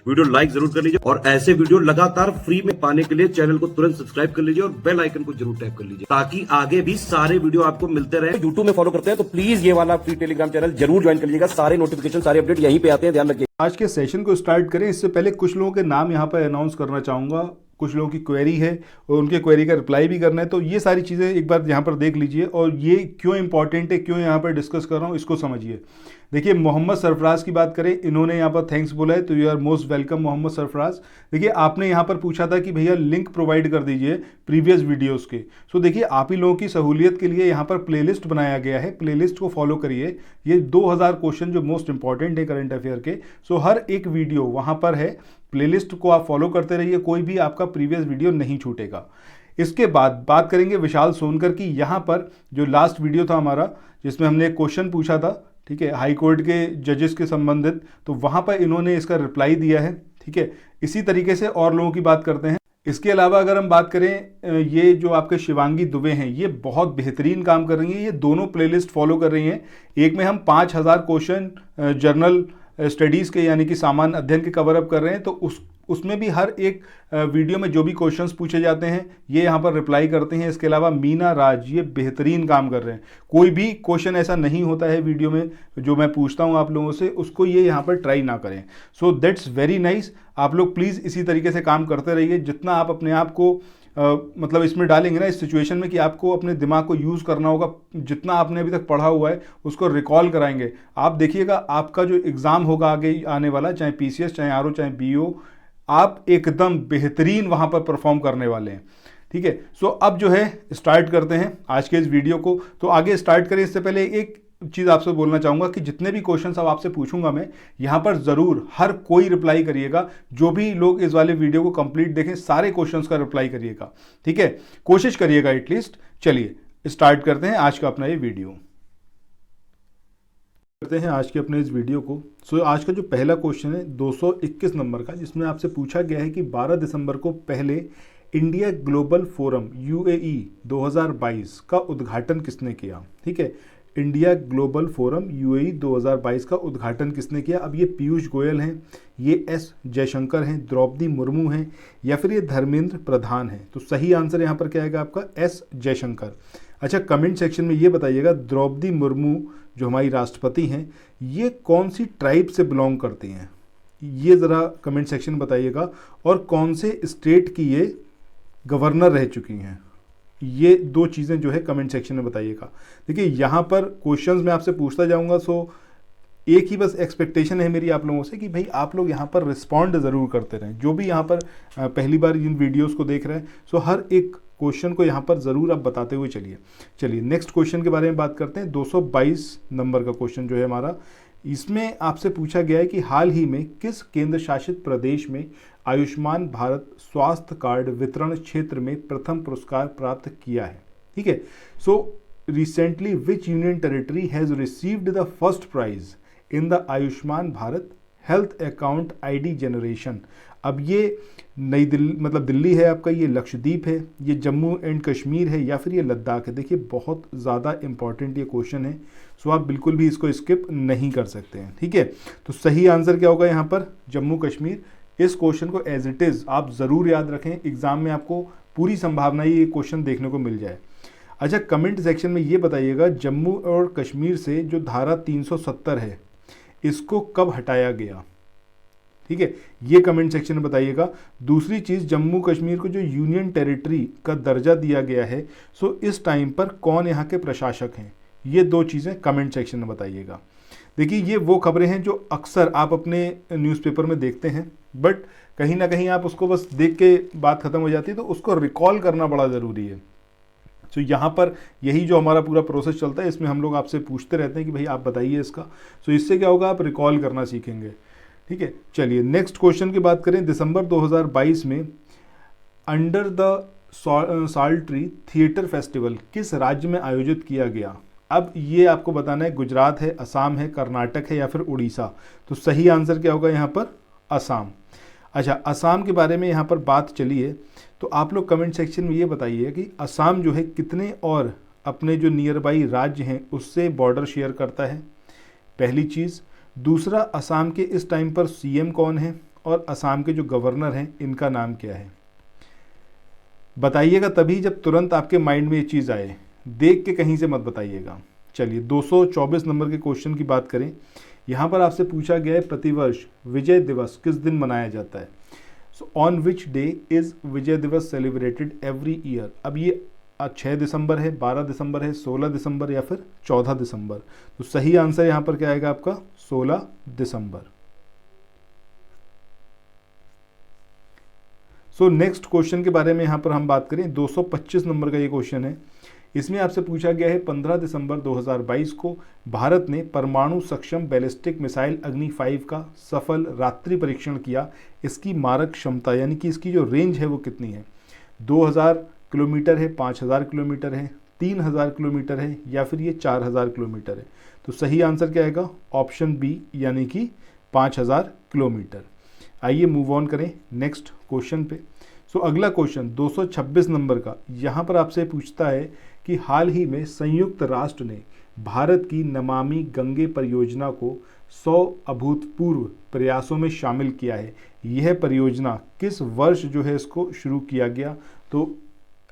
Video like जरूर कर लीजिए और ऐसे वीडियो लगातार फ्री में पाने के लिए चैनल को तुरंत सब्सक्राइब कर लीजिए और बेल आइकन को जरूर टैप कर लीजिए ताकि आगे भी सारे वीडियो आपको मिलते रहे। यूट्यूब में फॉलो करते हैं तो प्लीज ये वाला फ्री टेलीग्राम चैनल जरूर ज्वाइन कर लीजिएगा। सारे नोटिफिकेशन सारे अपडेट यहीं पे आते हैं, ध्यान रखिए। आज के सेशन को स्टार्ट करें इससे पहले कुछ लोगों के नाम यहाँ पर अनाउंस करना चाहूँगा। कुछ लोगों की क्वेरी है और उनके क्वेरी का रिप्लाई भी करना है, तो ये सारी चीज़ें एक बार यहाँ पर देख लीजिए और ये क्यों इंपॉर्टेंट है, क्यों यहाँ पर डिस्कस कर रहा हूँ, इसको समझिए। देखिए, मोहम्मद सरफराज की बात करें, इन्होंने यहाँ पर थैंक्स बोला है, तो you are most welcome Mohammad Sarfaraz. देखिए, आपने यहाँ पर पूछा था कि भैया लिंक प्रोवाइड कर दीजिए प्रीवियस वीडियोस के। सो देखिए, आप ही लोगों की सहूलियत के लिए यहाँ पर प्लेलिस्ट बनाया गया है, प्लेलिस्ट को फॉलो करिए। ये 2000 क्वेश्चन जो मोस्ट इंपॉर्टेंट है करंट अफेयर के, सो हर एक वीडियो वहाँ पर है। प्लेलिस्ट को आप फॉलो करते रहिए, कोई भी आपका प्रीवियस वीडियो नहीं छूटेगा। इसके बाद बात करेंगे विशाल सोनकर की। यहाँ पर जो लास्ट वीडियो था हमारा, जिसमें हमने एक क्वेश्चन पूछा था, ठीक है, हाई कोर्ट के जजेस के संबंधित, तो वहाँ पर इन्होंने इसका रिप्लाई दिया है, ठीक है। इसी तरीके से और लोगों की बात करते हैं। इसके अलावा अगर हम बात करें, ये जो आपके शिवांगी दुबे हैं, ये बहुत बेहतरीन काम कर रही हैं। ये दोनों प्लेलिस्ट फॉलो कर रही हैं। एक में हम 5000 क्वेश्चन जर्नल स्टडीज़ के यानी कि सामान्य अध्ययन के कवर अप कर रहे हैं, तो उसमें भी हर एक वीडियो में जो भी क्वेश्चंस पूछे जाते हैं ये यहाँ पर रिप्लाई करते हैं। इसके अलावा मीना राज, ये बेहतरीन काम कर रहे हैं। कोई भी क्वेश्चन ऐसा नहीं होता है वीडियो में जो मैं पूछता हूँ आप लोगों से, उसको ये यहाँ पर ट्राई ना करें। So that's very nice. आप लोग प्लीज़ इसी तरीके से काम करते रहिए। जितना आप अपने आप को मतलब इसमें डालेंगे ना, इस सिचुएशन में कि आपको अपने दिमाग को यूज़ करना होगा, जितना आपने अभी तक पढ़ा हुआ है उसको रिकॉल कराएंगे। आप देखिएगा, आपका जो एग्ज़ाम होगा आगे आने वाला, चाहे पीसीएस, चाहे आरओ, चाहे बीओ, आप एकदम बेहतरीन वहाँ पर परफॉर्म करने वाले हैं, ठीक है। सो अब जो है स्टार्ट करते हैं आज के इस वीडियो को। तो आगे स्टार्ट करें इससे पहले एक चीज़ आपसे बोलना चाहूँगा कि जितने भी क्वेश्चंस अब आपसे पूछूंगा मैं, यहाँ पर ज़रूर हर कोई रिप्लाई करिएगा। जो भी लोग इस वाले वीडियो को कंप्लीट देखें, सारे क्वेश्चंस का रिप्लाई करिएगा, ठीक है, कोशिश करिएगा एटलीस्ट। चलिए स्टार्ट करते हैं आज का अपना ये वीडियो। करते हैं आज के अपने इस वीडियो को। सो आज का जो पहला क्वेश्चन है 221 नंबर का, जिसमें आपसे पूछा गया है कि 12 दिसंबर को पहले इंडिया ग्लोबल फोरम UAE 2022 का उद्घाटन किसने किया, ठीक है। इंडिया ग्लोबल फोरम UAE 2022 का उद्घाटन किसने किया। अब ये पीयूष गोयल हैं, ये S जयशंकर हैं, द्रौपदी मुर्मू हैं, या फिर ये धर्मेंद्र प्रधान हैं। तो सही आंसर यहाँ पर क्या आएगा आपका, S जयशंकर। अच्छा, कमेंट सेक्शन में ये बताइएगा, द्रौपदी मुर्मू जो हमारी राष्ट्रपति हैं, ये कौन सी ट्राइब से बिलोंग करती हैं, ये ज़रा कमेंट सेक्शन में बताइएगा। और कौन से स्टेट की ये गवर्नर रह चुकी हैं, ये दो चीज़ें जो है कमेंट सेक्शन में बताइएगा। देखिए, यहाँ पर क्वेश्चंस मैं आपसे पूछता जाऊँगा, सो एक ही बस एक्सपेक्टेशन है मेरी आप लोगों से कि भाई आप लोग यहाँ पर रिस्पॉन्ड ज़रूर करते रहें। जो भी यहाँ पर पहली बार इन वीडियोस को देख रहे हैं, सो हर एक क्वेश्चन को यहाँ पर ज़रूर आप बताते हुए चलिए नेक्स्ट क्वेश्चन के बारे में बात करते हैं। 222 नंबर का क्वेश्चन जो है हमारा, इसमें आपसे पूछा गया है कि हाल ही में किस केंद्र शासित प्रदेश में आयुष्मान भारत स्वास्थ्य कार्ड वितरण क्षेत्र में प्रथम पुरस्कार प्राप्त किया है, ठीक है। So recently which union territory has received the first prize in the Ayushman Bharat health account ID generation. अब ये नई दिल्ली, मतलब दिल्ली है आपका, ये लक्षद्वीप है, ये जम्मू एंड कश्मीर है, या फिर ये लद्दाख है। देखिए, बहुत ज़्यादा इंपॉर्टेंट ये क्वेश्चन है, सो आप बिल्कुल भी इसको स्किप नहीं कर सकते हैं, ठीक है। तो सही आंसर क्या होगा यहाँ पर, जम्मू कश्मीर। इस क्वेश्चन को एज इट इज़ आप ज़रूर याद रखें, एग्जाम में आपको पूरी संभावना ये क्वेश्चन देखने को मिल जाए। अच्छा, कमेंट सेक्शन में ये बताइएगा, जम्मू और कश्मीर से जो धारा 370 है, इसको कब हटाया गया, ठीक है, ये कमेंट सेक्शन में बताइएगा। दूसरी चीज़, जम्मू कश्मीर को जो यूनियन टेरिटरी का दर्जा दिया गया है, सो इस टाइम पर कौन यहाँ के प्रशासक हैं, ये दो चीज़ें कमेंट सेक्शन में बताइएगा। देखिए, ये वो खबरें हैं जो अक्सर आप अपने न्यूज़पेपर में देखते हैं, बट कहीं ना कहीं आप उसको बस देख के बात ख़त्म हो जाती है, तो उसको रिकॉल करना बड़ा ज़रूरी है। तो यहाँ पर यही जो हमारा पूरा प्रोसेस चलता है, इसमें हम लोग आपसे पूछते रहते हैं कि भाई आप बताइए इसका। सो इससे क्या होगा, आप रिकॉल करना सीखेंगे, ठीक है। चलिए नेक्स्ट क्वेश्चन की बात करें। दिसंबर 2022 में अंडर द साल्ट्री थिएटर फेस्टिवल किस राज्य में आयोजित किया गया। अब ये आपको बताना है, गुजरात है, असम है, कर्नाटक है, या फिर उड़ीसा। तो सही आंसर क्या होगा यहाँ पर, असम। अच्छा, असम के बारे में यहाँ पर बात चली है, तो आप लोग कमेंट सेक्शन में ये बताइए कि असम जो है कितने और अपने जो नियर बाई राज्य हैं उससे बॉर्डर शेयर करता है, पहली चीज़। दूसरा, असम के इस टाइम पर CM कौन है, और असम के जो गवर्नर हैं इनका नाम क्या है? बताइएगा तभी जब तुरंत आपके माइंड में ये चीज़ आए, देख के कहीं से मत बताइएगा। चलिए 224 नंबर के क्वेश्चन की बात करें। यहाँ पर आपसे पूछा गया है प्रतिवर्ष विजय दिवस किस दिन मनाया जाता है? So on which day is Vijay Diwas celebrated every year? अब ये 6 दिसंबर है, 12 दिसंबर है, 16 दिसंबर या फिर 14 दिसंबर? तो सही आंसर यहाँ पर क्या आएगा आपका? 16 दिसंबर। सो नेक्स्ट क्वेश्चन के बारे में यहाँ पर हम बात करें। 225 नंबर का ये क्वेश्चन है। इसमें आपसे पूछा गया है 15 दिसंबर 2022 को भारत ने परमाणु सक्षम बैलिस्टिक मिसाइल अग्नि 5 का सफल रात्रि परीक्षण किया। इसकी मारक क्षमता यानी कि इसकी जो रेंज है वो कितनी है? 2000 किलोमीटर है, 5000 किलोमीटर है, 3000 किलोमीटर है या फिर ये 4000 किलोमीटर है? तो सही आंसर क्या आएगा? ऑप्शन बी यानी कि 5000 किलोमीटर। आइए मूव ऑन करें नेक्स्ट क्वेश्चन पे। सो अगला क्वेश्चन 226 नंबर का यहाँ पर आपसे पूछता है कि हाल ही में संयुक्त राष्ट्र ने भारत की नमामि गंगे परियोजना को 100 अभूतपूर्व प्रयासों में शामिल किया है। यह परियोजना किस वर्ष जो है इसको शुरू किया गया? तो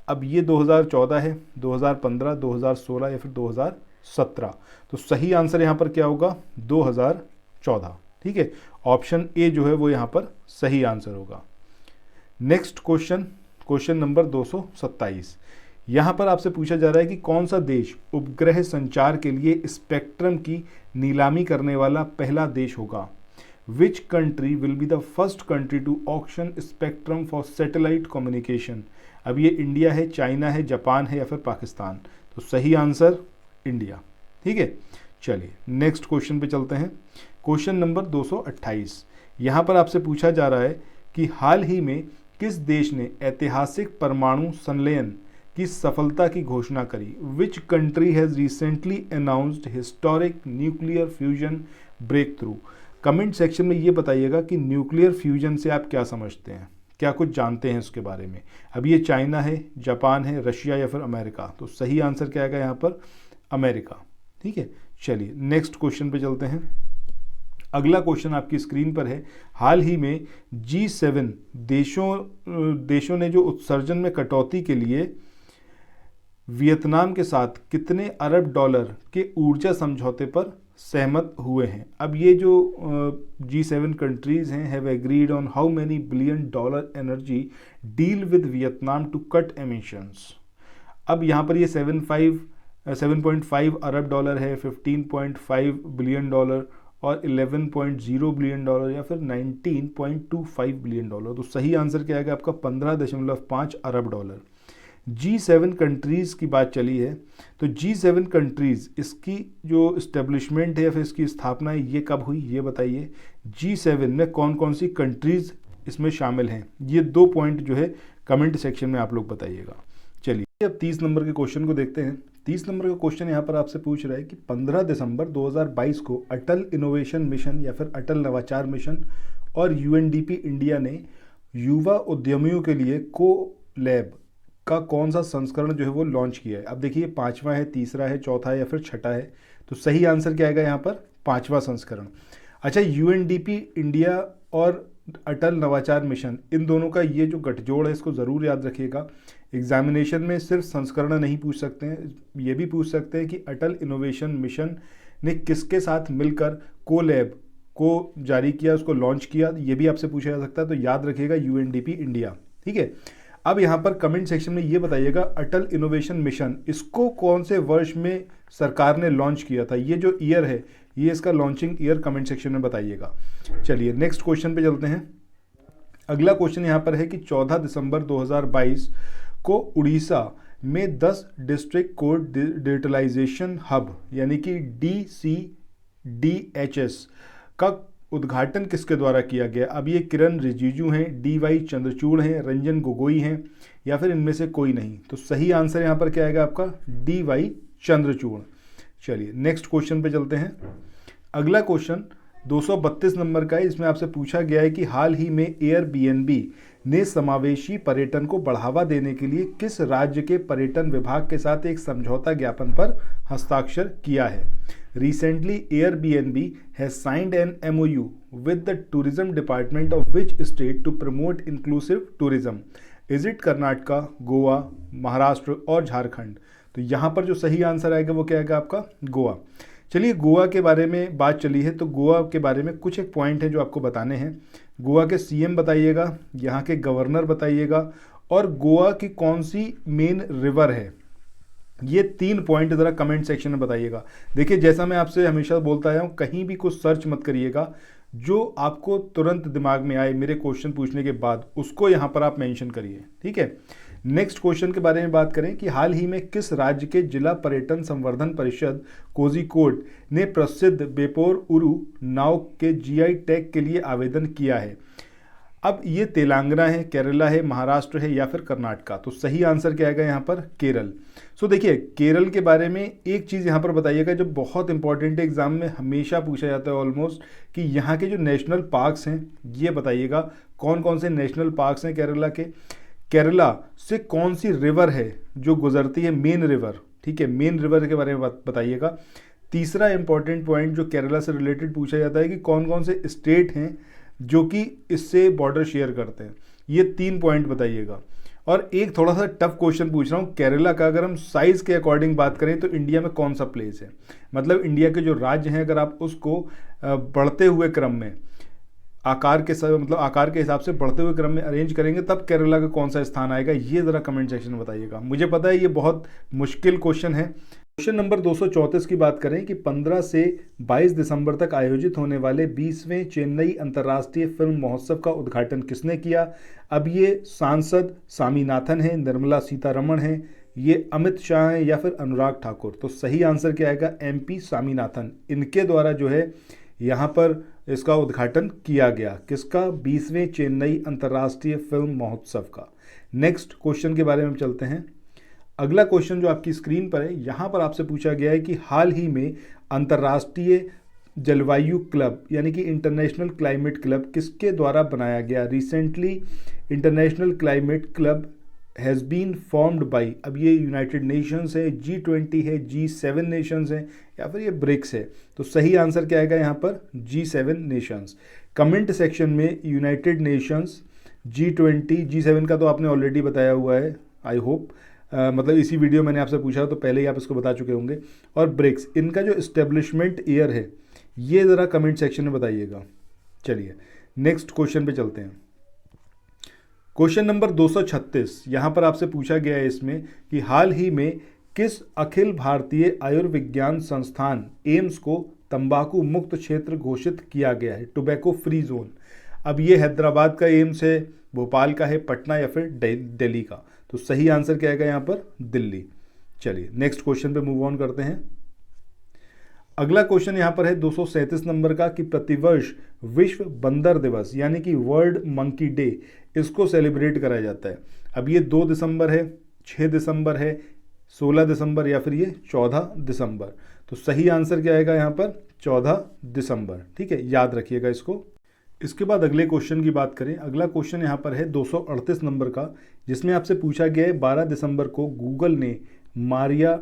अब ये 2014 है, 2015, 2016 या फिर 2017? तो सही आंसर यहाँ पर क्या होगा? 2014। ठीक है, ऑप्शन ए जो है वो यहाँ पर सही आंसर होगा। Next question, question number 227। यहाँ पर आपसे पूछा जा रहा है कि कौन सा देश उपग्रह संचार के लिए स्पेक्ट्रम की नीलामी करने वाला पहला देश होगा? Which country will be the first country to auction spectrum for satellite communication? अब ये इंडिया है, चाइना है, जापान है या फिर पाकिस्तान? तो सही आंसर इंडिया। ठीक है, चलिए नेक्स्ट क्वेश्चन पे चलते हैं। Question number 228। यहाँ पर आपसे पूछा जा रहा है कि हाल ही में किस देश ने ऐतिहासिक परमाणु संलयन की सफलता की घोषणा करी? Which country has recently announced historic nuclear fusion breakthrough? Comment section में ये बताइएगा कि न्यूक्लियर फ्यूजन से आप क्या समझते हैं, क्या कुछ जानते हैं उसके बारे में। अब ये चाइना है, जापान है, रशिया या फिर अमेरिका? तो सही आंसर क्या आएगा यहाँ पर? अमेरिका। ठीक है, चलिए नेक्स्ट क्वेश्चन पे चलते हैं। अगला क्वेश्चन आपकी स्क्रीन पर है। हाल ही में G7 देशों ने जो उत्सर्जन में कटौती के लिए वियतनाम के साथ कितने अरब डॉलर के ऊर्जा समझौते पर सहमत हुए हैं? अब ये जो G7 कंट्रीज हैं have agreed on how many billion dollar energy deal with Vietnam to cut emissions? अब यहाँ पर ये 7.5 अरब डॉलर है, 15.5 बिलियन डॉलर और 11.0 बिलियन डॉलर या फिर 19.25 बिलियन डॉलर? तो सही आंसर क्या आएगा आपका? 15.5 अरब डॉलर। G7 कंट्रीज़ की बात चली है, तो G7 कंट्रीज़ इसकी जो इस्टेब्लिशमेंट है या फिर इसकी स्थापना है ये कब हुई ये बताइए। G7 में कौन कौन सी कंट्रीज़ इसमें शामिल हैं? ये 2 पॉइंट जो है कमेंट सेक्शन में आप लोग बताइएगा। चलिए अब 30 नंबर के क्वेश्चन को देखते हैं। 30 नंबर का क्वेश्चन यहाँ पर आपसे पूछ रहा है कि 15 दिसंबर 2022 को अटल इनोवेशन मिशन या फिर अटल नवाचार मिशन और UNDP इंडिया ने युवा उद्यमियों के लिए कोलैब का कौन सा संस्करण जो है वो लॉन्च किया है? अब देखिए 5वां है, तीसरा है, चौथा है या फिर छठा है? तो सही आंसर क्या आएगा यहाँ पर? 5वां संस्करण। अच्छा, UNDP इंडिया और अटल नवाचार मिशन, इन दोनों का ये जो गठजोड़ है इसको ज़रूर याद रखिएगा। एग्जामिनेशन में सिर्फ संस्करण नहीं पूछ सकते हैं, ये भी पूछ सकते हैं कि अटल इनोवेशन मिशन ने किसके साथ मिलकर कोलैब को जारी किया, उसको लॉन्च किया, ये भी आपसे पूछा जा सकता है। तो याद रखिएगा UNDP इंडिया। ठीक है, अब यहाँ पर कमेंट सेक्शन में ये बताइएगा अटल इनोवेशन मिशन इसको कौन से वर्ष में सरकार ने लॉन्च किया था? ये जो ईयर है ये इसका लॉन्चिंग ईयर कमेंट सेक्शन में बताइएगा। चलिए नेक्स्ट क्वेश्चन पे चलते हैं। अगला क्वेश्चन यहाँ पर है कि 14 दिसंबर 2022 को उड़ीसा में 10 डिस्ट्रिक्ट कोड डिजिटलाइजेशन हब यानी कि DCDHS का उद्घाटन किसके द्वारा किया गया? अब ये किरण रिजिजू हैं, DY चंद्रचूड़ हैं, रंजन गोगोई हैं या फिर इनमें से कोई नहीं? तो सही आंसर यहाँ पर क्या आएगा आपका? DY चंद्रचूड़। चलिए नेक्स्ट क्वेश्चन पे चलते हैं। अगला क्वेश्चन 232 नंबर का है। इसमें आपसे पूछा गया है कि हाल ही में Airbnb ने समावेशी पर्यटन को बढ़ावा देने के लिए किस राज्य के पर्यटन विभाग के साथ एक समझौता ज्ञापन पर हस्ताक्षर किया है? Recently, Airbnb has signed an MOU with the tourism department of which state to promote inclusive tourism? Is it Karnataka, Goa, Maharashtra और झारखंड? तो यहाँ पर जो सही आंसर आएगा वो क्या आएगा आपका? गोवा। चलिए, गोवा के बारे में बात चली है तो गोवा के बारे में कुछ एक पॉइंट हैं जो आपको बताने हैं। गोवा के सीएम बताइएगा, यहाँ के गवर्नर बताइएगा, और गोवा की कौन सी मेन रिवर है। ये 3 पॉइंट ज़रा कमेंट सेक्शन में बताइएगा। देखिए, जैसा मैं आपसे हमेशा बोलता आया हूँ, कहीं भी कुछ सर्च मत करिएगा, जो आपको तुरंत दिमाग में आए मेरे क्वेश्चन पूछने के बाद उसको यहाँ पर आप मेंशन करिए, ठीक है। नेक्स्ट क्वेश्चन के बारे में बात करें कि हाल ही में किस राज्य के जिला पर्यटन संवर्धन परिषद कोझिकोड ने प्रसिद्ध बेपोर उरु नाव के जीआई टैग के लिए आवेदन किया है? अब ये तेलंगाना है, केरला है, महाराष्ट्र है या फिर कर्नाटका? तो सही आंसर क्या आएगा यहाँ पर? केरल। सो देखिए, केरल के बारे में एक चीज़ यहाँ पर बताइएगा जो बहुत इंपॉर्टेंट है, एग्जाम में हमेशा पूछा जाता है ऑलमोस्ट, कि यहाँ के जो नेशनल पार्क्स हैं ये बताइएगा कौन कौन से नेशनल पार्क्स हैं केरला के। केरला से कौन सी रिवर है जो गुजरती है, मेन रिवर, ठीक है, मेन रिवर के बारे में बताइएगा। तीसरा इंपॉर्टेंट पॉइंट जो केरला से रिलेटेड पूछा जाता है कि कौन कौन से स्टेट हैं जो कि इससे बॉर्डर शेयर करते हैं। ये 3 पॉइंट बताइएगा। और एक थोड़ा सा टफ क्वेश्चन पूछ रहा हूँ, केरला का अगर हम साइज़ के अकॉर्डिंग बात करें तो इंडिया में कौन सा प्लेस है? मतलब इंडिया के जो राज्य हैं अगर आप उसको बढ़ते हुए क्रम में आकार के हिसाब से बढ़ते हुए क्रम में अरेंज करेंगे तब केरला का कौन सा स्थान आएगा, ये ज़रा कमेंट सेक्शन में बताइएगा। मुझे पता है ये बहुत मुश्किल क्वेश्चन है। क्वेश्चन नंबर 234 की बात करें कि 15 से 22 दिसंबर तक आयोजित होने वाले 20वें चेन्नई अंतर्राष्ट्रीय फिल्म महोत्सव का उद्घाटन किसने किया? अब ये सांसद स्वामीनाथन है, निर्मला सीतारमण है, ये अमित शाह हैं या फिर अनुराग ठाकुर? तो सही आंसर क्या आएगा? MP स्वामीनाथन। इनके द्वारा जो है यहाँ पर इसका उद्घाटन किया गया। किसका? 20वें चेन्नई अंतर्राष्ट्रीय फिल्म महोत्सव का। नेक्स्ट क्वेश्चन के बारे में चलते हैं। अगला क्वेश्चन जो आपकी स्क्रीन पर है, यहाँ पर आपसे पूछा गया है कि हाल ही में अंतर्राष्ट्रीय जलवायु क्लब यानी कि इंटरनेशनल क्लाइमेट क्लब किसके द्वारा बनाया गया? Recently international climate club has been formed by. अब ये यूनाइटेड नेशंस है, G20 है, G7 नेशंस हैं या फिर ये ब्रिक्स है? तो सही आंसर क्या आएगा यहाँ पर? G7 Nations. कमेंट सेक्शन में यूनाइटेड नेशंस, G20, G7 का तो आपने ऑलरेडी बताया हुआ है, आई होप, मतलब इसी वीडियो मैंने आपसे पूछा तो पहले ही आप इसको बता चुके होंगे। और ब्रिक्स, इनका जो इस्टेब्लिशमेंट ईयर है ये ज़रा कमेंट सेक्शन में बताइएगा। चलिए नेक्स्ट क्वेश्चन पे चलते हैं। क्वेश्चन नंबर 236, यहाँ पर आपसे पूछा गया है इसमें कि हाल ही में किस अखिल भारतीय आयुर्विज्ञान संस्थान एम्स को तंबाकू मुक्त क्षेत्र घोषित किया गया है, टोबैको फ्री जोन? अब ये हैदराबाद का एम्स है, भोपाल का है, पटना या फिर दिल्ली का? तो सही आंसर क्या आएगा यहाँ पर? दिल्ली। चलिए नेक्स्ट क्वेश्चन पे मूव ऑन करते हैं। अगला क्वेश्चन यहाँ पर है 237 नंबर का कि प्रतिवर्ष विश्व बंदर दिवस यानी कि वर्ल्ड मंकी डे इसको सेलिब्रेट कराया जाता है। अब ये 2 दिसंबर है, 6 दिसंबर है, 16 दिसंबर या फिर ये 14 दिसंबर? तो सही आंसर क्या आएगा यहाँ पर? 14 दिसंबर, ठीक है, याद रखिएगा इसको। इसके बाद अगले क्वेश्चन की बात करें। अगला क्वेश्चन यहाँ पर है 238 नंबर का, जिसमें आपसे पूछा गया है 12 दिसंबर को गूगल ने Maria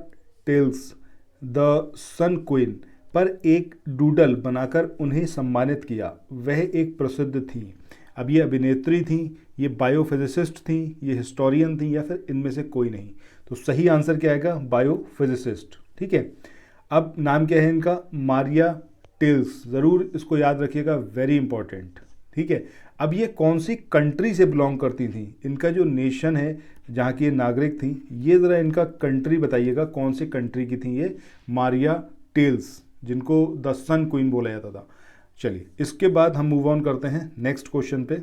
Telkes the sun queen पर एक डूडल बनाकर उन्हें सम्मानित किया। वह एक प्रसिद्ध थी। अब ये अभिनेत्री थी, ये बायोफिजिसिस्ट थी, ये हिस्टोरियन थी या फिर इनमें से कोई नहीं? तो सही आंसर क्या आएगा? बायोफिजिसिस्ट, ठीक है। अब नाम क्या है इनका? मारिया टेल्स, ज़रूर इसको याद रखिएगा, वेरी इंपॉर्टेंट, ठीक है। अब ये कौन सी कंट्री से बिलोंग करती थी? इनका जो नेशन है जहाँ की ये नागरिक थी, ये ज़रा इनका कंट्री बताइएगा, कौन सी कंट्री की थी ये मारिया टेल्स, जिनको द सन क्वीन बोला जाता था। चलिए इसके बाद हम मूव ऑन करते हैं नेक्स्ट क्वेश्चन पे।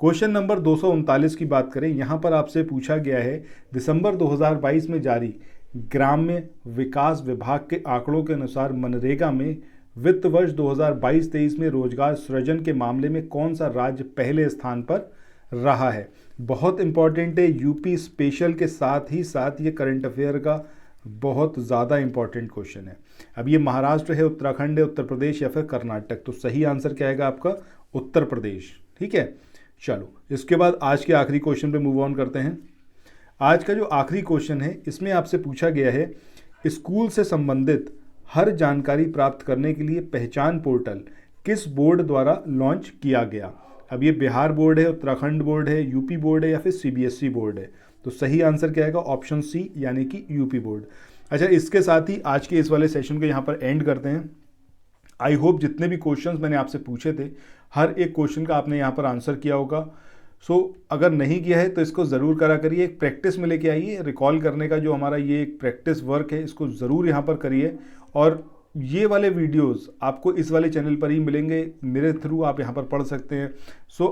क्वेश्चन नंबर 239 की बात करें। यहाँ पर आपसे पूछा गया है दिसंबर 2022 में जारी ग्राम्य विकास विभाग के आंकड़ों के अनुसार मनरेगा में वित्त वर्ष 2022-23 में रोजगार सृजन के मामले में कौन सा राज्य पहले स्थान पर रहा है? बहुत इंपॉर्टेंट है, यूपी स्पेशल के साथ ही साथ ये करंट अफेयर का बहुत ज़्यादा इंपॉर्टेंट क्वेश्चन है। अब ये महाराष्ट्र है, उत्तराखंड है, उत्तर प्रदेश या फिर कर्नाटक? तो सही आंसर क्या आएगा आपका? उत्तर प्रदेश, ठीक है। चलो इसके बाद आज के आखिरी क्वेश्चन पे मूव ऑन करते हैं। आज का जो आखिरी क्वेश्चन है इसमें आपसे पूछा गया है स्कूल से संबंधित हर जानकारी प्राप्त करने के लिए पहचान पोर्टल किस बोर्ड द्वारा लॉन्च किया गया? अब ये बिहार बोर्ड है, उत्तराखंड बोर्ड है, यूपी बोर्ड है या फिर सीबीएसई बोर्ड है? तो सही आंसर क्या आएगा? ऑप्शन सी यानी कि यूपी बोर्ड। अच्छा, इसके साथ ही आज के इस वाले सेशन को यहाँ पर एंड करते हैं। आई होप जितने भी क्वेश्चंस मैंने आपसे पूछे थे हर एक क्वेश्चन का आपने यहाँ पर आंसर किया होगा। अगर नहीं किया है तो इसको ज़रूर करा करिए, एक प्रैक्टिस में लेके आइए। रिकॉल करने का जो हमारा ये एक प्रैक्टिस वर्क है इसको ज़रूर यहाँ पर करिए। और ये वाले वीडियोस आपको इस वाले चैनल पर ही मिलेंगे, मेरे थ्रू आप यहाँ पर पढ़ सकते हैं।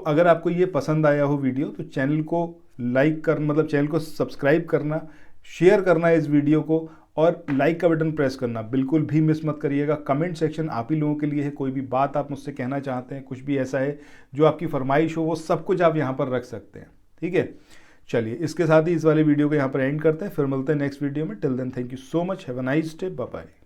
अगर आपको ये पसंद आया हो वीडियो तो चैनल को लाइक कर मतलब चैनल को सब्सक्राइब करना, शेयर करना इस वीडियो को, और लाइक का बटन प्रेस करना बिल्कुल भी मिस मत करिएगा। कमेंट सेक्शन आप ही लोगों के लिए है, कोई भी बात आप मुझसे कहना चाहते हैं, कुछ भी ऐसा है जो आपकी फरमाइश हो, वो सब कुछ आप यहाँ पर रख सकते हैं। ठीक है, चलिए इसके साथ ही इस वाले वीडियो को यहाँ पर एंड करते हैं, फिर मिलते हैं नेक्स्ट वीडियो में। Till then thank you so much, have a nice day, bye bye.